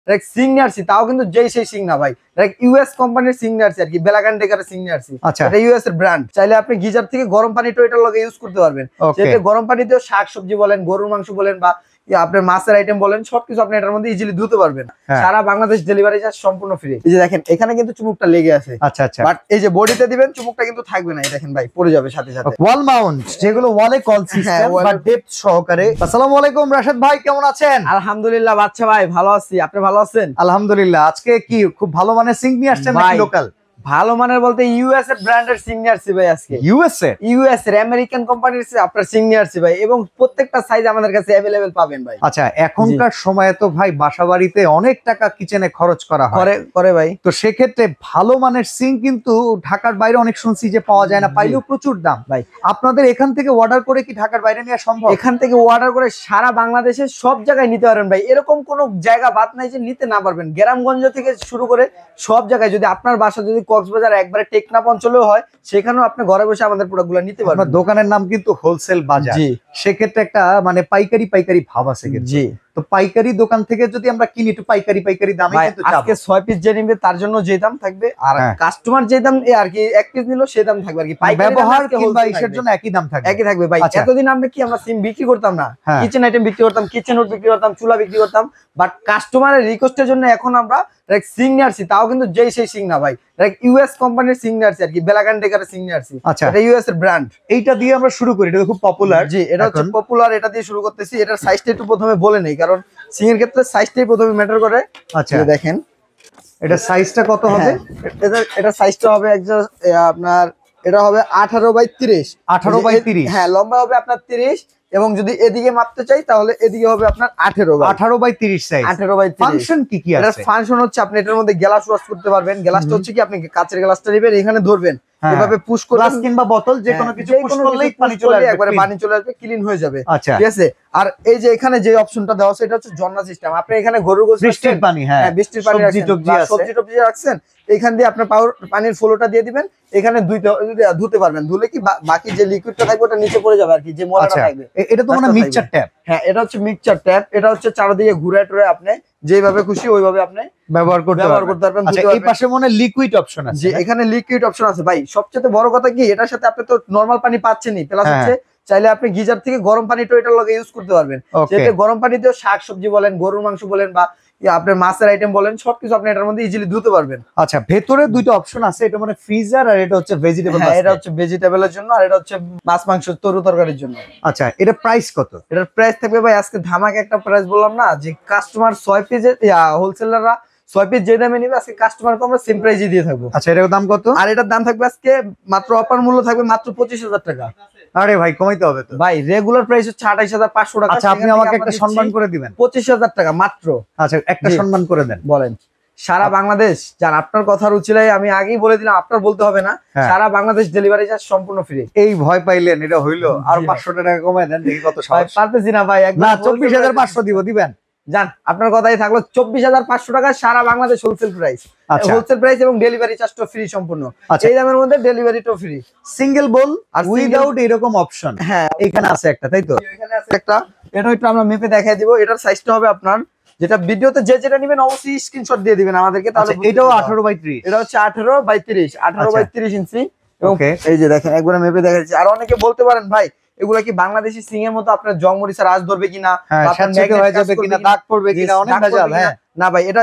সিগনারসি, তাও কিন্তু যেই সেই সিং না ভাই, ইউএস কোম্পানির সিগনারসি আর কি, বেলাগান ডেকারের সিগনারসি। এটা ইউএস এর ব্র্যান্ড। চাইলে আপনি গিজার থেকে গরম পানি এটার লগে ইউজ করতে পারবেন। যেটা গরম পানিতেও শাকসবজি বলেন, গরুর মাংস বলেন, বা আপনার মাছের আইটেম বলেন, সবকিছু আপনি এটার মধ্যে ইজিলি ধুতে পারবেন। সারা বাংলাদেশ ডেলিভারি চার্জ সম্পূর্ণ ফ্রি। এই যে দেখেন এখানে কিন্তু চুমুকটা লেগে আছে। আচ্ছা আচ্ছা, বাট এই যে বডিতে দিবেন চুমুকটা কিন্তু থাকবে না। দেখেন ভাই পড়ে যাবে সাথে সাথে। ওয়াল মাউন্ট যেগুলো ওয়ালে কল সিস্টেম বা ডেপথ সহকারে। আসসালামু আলাইকুম রাশেদ ভাই, কেমন আছেন? আলহামদুলিল্লাহ বাচ্চা ভাই, ভালো আছি। আপনি ভালো আছেন? আলহামদুলিল্লাহ। আজকে কি খুব ভালো মানের সিঙ্ক নিয়ে আসছেন নাকি লোকাল? ভালো মানের বলতে ইউএস এর ব্র্যান্ডের সিগনারসি ভাই। আজকে ইউএস এর আমেরিকান কোম্পানির আপনার সিগনারসি ভাই, এবং প্রত্যেকটা সাইজ আমাদের কাছে अवेलेबल পাবেন ভাই। আচ্ছা, এখনকার সময়ে তো ভাই বাসাবাড়িতে অনেক টাকা কিচেনে খরচ করা হয় করে ভাই। তো সেক্ষেত্রে ভালো মানের সিঙ্ক কিন্তু ঢাকার বাইরে অনেক শুনছি যে পাওয়া যায় না, পাইলেও প্রচুর দাম ভাই। আপনাদের এখান থেকে অর্ডার করে কি ঢাকার বাইরে নেওয়া সম্ভব? এখান থেকে অর্ডার করে সারা বাংলাদেশের সব জায়গায় নিতে পারবেন ভাই। এরকম কোনো জায়গা বাদ নাই যে নিতে না পারবেন। গ্রামগঞ্জ থেকে শুরু করে সব জায়গায়, যদি আপনার বাসা যদি কক্সবাজার একবারে টেকনাফ অঞ্চলেও হয়, সেখানেও আপনি ঘরে বসে আমাদের প্রোডাক্টগুলো নিতে পারবেন। দোকানের নাম কিন্তু হোলসেল বাজার। সেক্ষেত্রে একটা মানে পাইকারি ভাব আছে। জি, তো পাইকারি দোকান থেকে যদি আমরা কিনি একটু পাইকারি দামে কিন্তু আজকে 6 পিস যে নিবে তার জন্য যে দাম থাকবে, আর কাস্টমার যে দাম আর কি 1 পিস নিলো সেই দাম থাকবে আর কি। পাইকারি ব্যবহার কিংবা ইসের জন্য একই দাম থাকবে। একই থাকবে ভাই। এতদিন আমরা কি আমরা সিম বিক্রি করতাম না, কিচেন আইটেম বিক্রি করতাম, কিচেন রুট বিক্রি করতাম, চুলা বিক্রি করতাম, বাট কাস্টমারের রিকোয়েস্টের জন্য এখন আমরা সিগনারসি, তাও কিন্তু যেই সেই সিং না ভাই, ইউএস কোম্পানির সিগনারসি আর কি, বেলাগান ডেকারের সিগনারসি। এটা ইউএস এর ব্র্যান্ড। এইটা দিয়ে আমরা শুরু করি, এটা খুব পপুলার। জি, এটা হচ্ছে পপুলার, এটা দিয়ে শুরু করতেছি। এটার সাইজটা একটু প্রথমে বলে নেই, কারণ সিং এর ক্ষেত্রে সাইজটাই প্রথমে ম্যাটার করে। আচ্ছা দেখেন এটা সাইজটা কত হবে? এটা সাইজটা হবে আপনার, এটা হবে 18x30। 18x30, হ্যাঁ, লম্বা হবে আপনার 30, এবং যদি এদিকে মাপতে চাই তাহলে এদিকে হবে আপনার 18x30 সাইজ। 18x30। ফাংশন কি কি আছে? এটা ফাংশন হচ্ছে আপনি এটার মধ্যে গ্লাস ওয়াশ করতে পারবেন। গ্লাসটা হচ্ছে কি, আপনি কাঁচের গ্লাসটা নেবেন, এখানে ধরবেন, এভাবে পুশ করে গ্লাস কিংবা বোতল যে কোনো কিছু পুশ করলেই পানি চলে আসবে, একবারে পানি চলে আসবে, ক্লিন হয়ে যাবে। ঠিক আছে। আর এই যে এখানে যে অপশনটা দেওয়া আছে, এটা হচ্ছে ঝর্ণা সিস্টেম। আপনি এখানে গরুর গোশত, বৃষ্টির পানি, বৃষ্টির পানি রাখছেন, সবজি টবজি রাখছেন, এখান দিয়ে আপনার পানির ফ্লোটা দিয়ে দিবেন, এখানে ধুতে পারবেন। ধুলে কি বাকি যে লিকুইডটা থাকবে ওটা নিচে পড়ে যাবে আর কি, যে ময়লাটা থাকবে। এটা তো মানে মিক্সচার ট্যাপ। হ্যাঁ, এটা হচ্ছে মিক্সচার ট্যাপ। এটা হচ্ছে চারদিকে ঘুরে টুরে আপনি যেভাবে খুশি ওইভাবে আপনি ব্যবহার করতে পারবেন। আচ্ছা, এই পাশে মনে লিকুইড অপশন আছে। জি, এখানে লিকুইড অপশন আছে ভাই। সবচেয়ে বড় কথা কি, এটার সাথে আপনি তো নরমাল পানি পাচ্ছেনই, প্লাস হচ্ছে চাইলে আপনি গিজার থেকে গরম পানি এটার লগে ইউজ করতে পারবেন। যেটা গরম পানিতেও শাকসবজি বলেন, গরুর মাংস বলেন, বা আপনার মাছের আইটেম বলেন, সবকিছু আপনি এটার মধ্যে ইজিলি ধুতে পারবেন। আচ্ছা, ভেতরে দুইটা অপশন আছে, এটা মানে ফ্রিজার, আর এটা হচ্ছে ভেজিটেবল। এটা হচ্ছে ভেজিটেবলের জন্য, আর এটা হচ্ছে মাছ মাংস তরু তরকারির জন্য। আচ্ছা, এটা প্রাইস কত? এটার প্রাইস থাকবে ভাই, আজকে ধামাকা একটা প্রাইস বললাম না, যে কাস্টমার 6 পিসের হোলসেলাররা 6 পিস যে দামে নিবে, আজকে কাস্টমারকে আমরা সেম প্রাইসে দিয়ে থাকবো। আচ্ছা, এটার দাম কত? আর এটার দাম থাকবে আজকে মাত্র অফার মূল্য থাকবে মাত্র 25,000 টাকা। আরে ভাই, কমাইতে হবে তো ভাই। রেগুলার প্রাইস হচ্ছে 28,500 টাকা। আচ্ছা, আপনি আমাকে একটা সম্মান করে দিবেন। 25,000 টাকা মাত্র। আচ্ছা, একটা সম্মান করে দেন। বলেন। সারা বাংলাদেশ যান, আপনার কথার উচিলাই আমি আগেই বলে দিলাম, আপনার বলতে হবে না, সারা বাংলাদেশ ডেলিভারি চার্জ সম্পূর্ণ ফ্রি। এই ভয় পাইলেন, এটা হইলো। আর 500 টাকা কমায় দেন, দেখি কত সহজ। পারতেছি না ভাই, না 24,500 দিবেন। জান, আপনার কথাই থাকলো 24,500 টাকা সারা Bangladesh wholesale price. Wholesale price এবং ডেলিভারি চার্জটা ফ্রি সম্পূর্ণ। এই দামের মধ্যে ডেলিভারিটাও ফ্রি। সিঙ্গেল বোল আর উইদাউট এরকম অপশন। হ্যাঁ, এখানে আছে একটা, তাই তো? এখানে আছে একটা। এটা একটু আমরা মেপে দেখাই দিব। এটার সাইজটা হবে আপনার, যেটা ভিডিওতে যেটা নেবেন অবশ্যই স্ক্রিনশট দিয়ে দিবেন আমাদেরকে, তাহলে এটাও 18x30। এটা হচ্ছে 18x30 ইঞ্চি। এই যে দেখেন একবার মেপে দেখাচ্ছি। আর অনেকে বলতে পারেন ভাই, এগুলা কি বাংলাদেশি সিং এর মতো আপনার জং মরিচা রাজ ধরবে কিনা, হয়ে যাবে কিনা, দাগ পড়বে কিনা, অনেক ভেজাল। হ্যাঁ না ভাই, এটা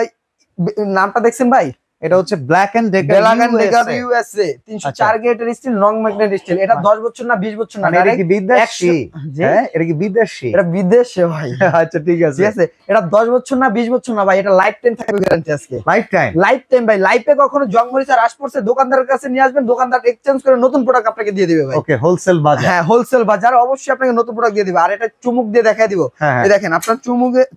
নামটা দেখছেন ভাই, এটা হচ্ছে ব্ল্যাক এন্ড ডেকার ইউএসএ 304 গ্রেডের স্টিল, নন ম্যাগনেট স্টিল। এটা 10 বছর না 20 বছর না, এটা কি বিদেশি? হ্যাঁ, এটা কি বিদেশি? এটা বিদেশে ভাই। আচ্ছা, ঠিক আছে, ঠিক আছে। এটা 10 বছর না 20 বছর না ভাই, এটা লাইফ টাইম থাকবে গ্যারান্টি। আজকে লাইফ টাইম ভাই। লাইফে কখনো জং মরিচা রাশ পড়ছে, দোকানদারের কাছে নিয়ে আসবেন, দোকানদার এক্সচেঞ্জ করে নতুন প্রোডাক্ট আপনাকে দিয়ে দিবে ভাই। ওকে, হোলসেল বাজার। হ্যাঁ, হোলসেল বাজার অবশ্যই আপনাকে নতুন প্রোডাক্ট দিয়ে দিবে। আর এটা চুমুক দিয়ে দেখাই দিব। এই দেখেন, আপনার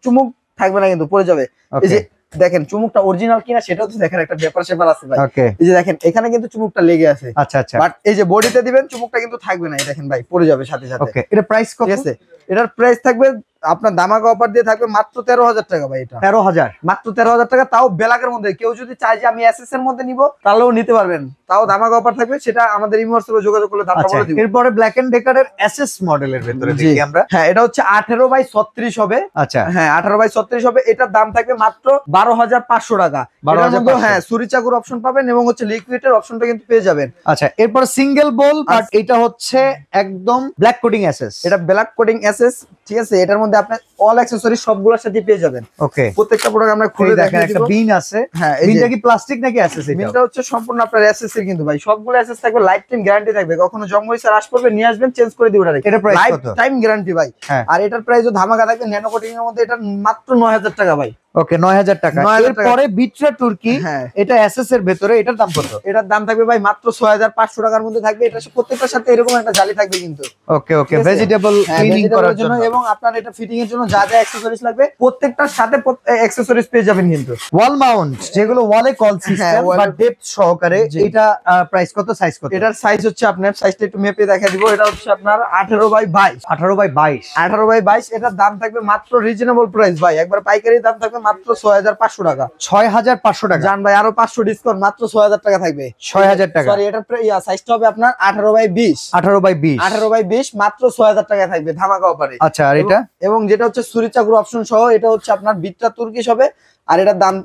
চুমুক থাকবে না কিন্তু, পড়ে যাবে। এই যে দেখেন চুমুকটা অরিজিনাল কিনা সেটাও তো দেখেন, একটা ব্যাপার স্যাপার আছে ভাই। এই যে দেখেন এখানে কিন্তু চুমুকটা লেগে আছে। আচ্ছা আচ্ছা, বাট এই যে বডিতে দিবেন চুমুকটা কিন্তু থাকবে না। এই দেখেন ভাই, পড়ে যাবে সাথে সাথে। এটা প্রাইস কত? ঠিক আছে, এটার প্রাইস থাকবে আপনার ধামাকা অফার দিয়ে থাকবে মাত্র 13,000 টাকা ভাই। এটা 13,000, মাত্র 13,000 টাকা, তাও ব্ল্যাকের মধ্যে। কেউ যদি চায় যে আমি এসএস এর মধ্যে নিব তাহলেও নিতে পারবেন, তাও ধামাকা অফার থাকবে। সেটা আমাদের ইমো হোয়াটসঅ্যাপে যোগাযোগ করলে দামটা বলে দিব। এরপরে ব্ল্যাক এন্ড ডেকারের এসএস মডেলের ভিতরে দেখি আমরা। হ্যাঁ, এটা হচ্ছে 18/36 হবে। আচ্ছা, হ্যাঁ 18/36 হবে। এটার দাম থাকবে মাত্র 12,500 টাকা। 12,500। হ্যাঁ, সুরি চাকুর অপশন পাবেন এবং হচ্ছে লিকুইডের অপশনটা কিন্তু পেয়ে যাবেন। আচ্ছা, এরপর সিঙ্গেল বল, বাট এটা হচ্ছে একদম ব্ল্যাক কোডিং এসএস। এটা ব্ল্যাক কোডিং এসএস, ঠিক আছে। এটার মধ্যে আপনি অল অ্যাকসেসরিজ সবগুলোর সাথে পেয়ে যাবেন। ওকে, প্রত্যেকটা প্রোডাক্ট আমরা খুলে দেখেন দেখাই একটা দিব। বিন আছে। হ্যাঁ, বিনটা কি প্লাস্টিক নাকি এসএস? বিনটা হচ্ছে সম্পূর্ণ আপনার এসএস এর কিন্তু ভাই। সবগুলো এসএস থাকবে, লাইফ টাইম গ্যারান্টি থাকবে। কখনো জং হইছে রাশ পড়বে নিয়ে আসবেন, চেঞ্জ করে দিবেন। এটা প্রাইস লাইফ কত? টাইম গ্যারান্টি ভাই। আর এটার প্রাইসও ধামাকা থাকবে। ন্যানো কোটিং এর মধ্যে এটা মাত্র 9,000 টাকা ভাই। ওকে, 9,000 টাকা। 9,000 টাকা। এরপরে বিট্রা তুর্কি, হ্যাঁ, এটা এসএস এর ভিতরে, এটার দাম কত? এটার দাম থাকবে ভাই মাত্র 6,500 টাকার মধ্যে থাকবে। এটা প্রত্যেকটার সাথে এরকম একটা জালি থাকবে কিন্তু। ওকে ওকে, ভেজিটেবল ক্লিনিং করার জন্য এবং আপনার এটা ফিটিং এর জন্য যা যা অ্যাকসেসরিজ লাগবে প্রত্যেকটার সাথে অ্যাকসেসরিজ পেয়ে যাবেন কিন্তু। ওয়াল মাউন্ট, যেগুলো ওয়ালে কল সিস্টেম wall বা এ- ডেপথ সহকারে, জি। এটা প্রাইস কত, সাইজ কত? এটার সাইজ হচ্ছে আপনার, সাইজটা একটু মেপে দেখা দিব। এটা হচ্ছে আপনার 18/22। 18/22। 18/22। এটার দাম থাকবে মাত্র রিজনেবল প্রাইস ভাই। একবার পাইকারি দাম থাকবে মাত্র 6,500 টাকা। 6,500 টাকা। জান ভাই, আরো 500 ডিসকাউন্ট, মাত্র 6,000 টাকা থাকবে। 6,000 টাকা। সরি, এটার সাইজটা হবে আপনার 18/20। 18/20। 18/20 মাত্র 6,000 টাকা থাকবে ধামাকা অফারে। আচ্ছা, আর এটা? এবং যেটা হচ্ছে সুরি চাকুর অপশন সহ, এটা হচ্ছে আপনার বিটটা তুর্কিশ হবে। আর এটার দাম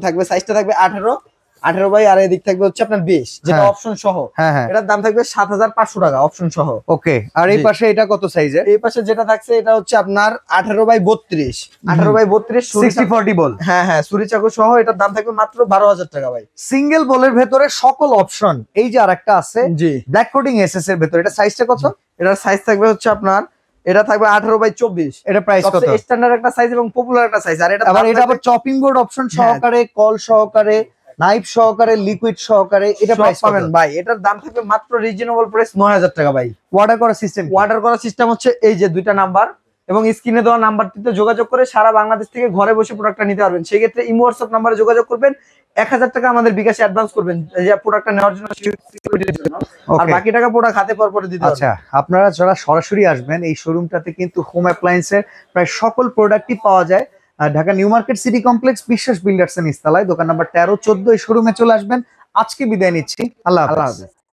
থাকবে, সাইজটা থাকবে 18 বাই, আর এদিক থাকবে হচ্ছে আপনার 20, যেটা হ্যাঁ। অপশন সহ। হ্যাঁ হ্যাঁ, এটার দাম থাকবে 7,500 টাকা অপশন সহ। ওকে। আর এই জি। পাশে এটা কত সাইজের? এই পাশে যেটা থাকছে এটা হচ্ছে আপনার 18/32। 18/32 60/40 বল। হ্যাঁ হ্যাঁ, সুরি চাকু সহ। এটার দাম থাকবে মাত্র 12,000 টাকা ভাই। সিঙ্গেল বলের ভেতরে সকল অপশন। এই যে আরেকটা আছে জি, ব্ল্যাক কোডিং এসএস এর ভেতরে, এটা সাইজটা কত? এটার সাইজ থাকবে হচ্ছে আপনার, এটা থাকবে 18/24। এটা প্রাইস কত? স্ট্যান্ডার্ড একটা সাইজ এবং পপুলার একটা সাইজ। আর এটা আবার এটা আবার চপিং বোর্ড অপশন সহকারে, কল সহকারে, নাইফ সহকারে, লিকুইড সহকারে, এটা প্রাইস পাবেন ভাই। এটার দাম থাকবে মাত্র রিজনেবল প্রাইস 9,000 টাকা ভাই। অর্ডার করার সিস্টেম? অর্ডার করার সিস্টেম হচ্ছে এই যে দুইটা নাম্বার এবং স্ক্রিনে দেওয়া নাম্বারটিতে যোগাযোগ করে সারা বাংলাদেশ থেকে ঘরে বসে প্রোডাক্টটা নিতে পারবেন। সেক্ষেত্রে ইমো হোয়াটসঅ্যাপ নাম্বারে যোগাযোগ করবেন, 1,000 টাকা আমাদের বিকাশে অ্যাডভান্স করবেন এই যে প্রোডাক্টটা নেওয়ার জন্য, আর বাকি টাকা প্রোডাক্ট হাতে পাওয়ার পরে দিতে হবে। আচ্ছা, আপনারা যারা সরাসরি আসবেন এই শোরুমটাতে কিন্তু হোম অ্যাপ্লায়েন্সের প্রায় সকল প্রোডাক্টই পাওয়া যায়। Dhaka new market city complex, বিশ্বাস বিল্ডার্স এর নিচতলায়, দোকান নাম্বার 13-14। এই শোরুমে চলে আসবেন। আজকে বিদায় নিচ্ছি, আল্লাহ হাফেজ।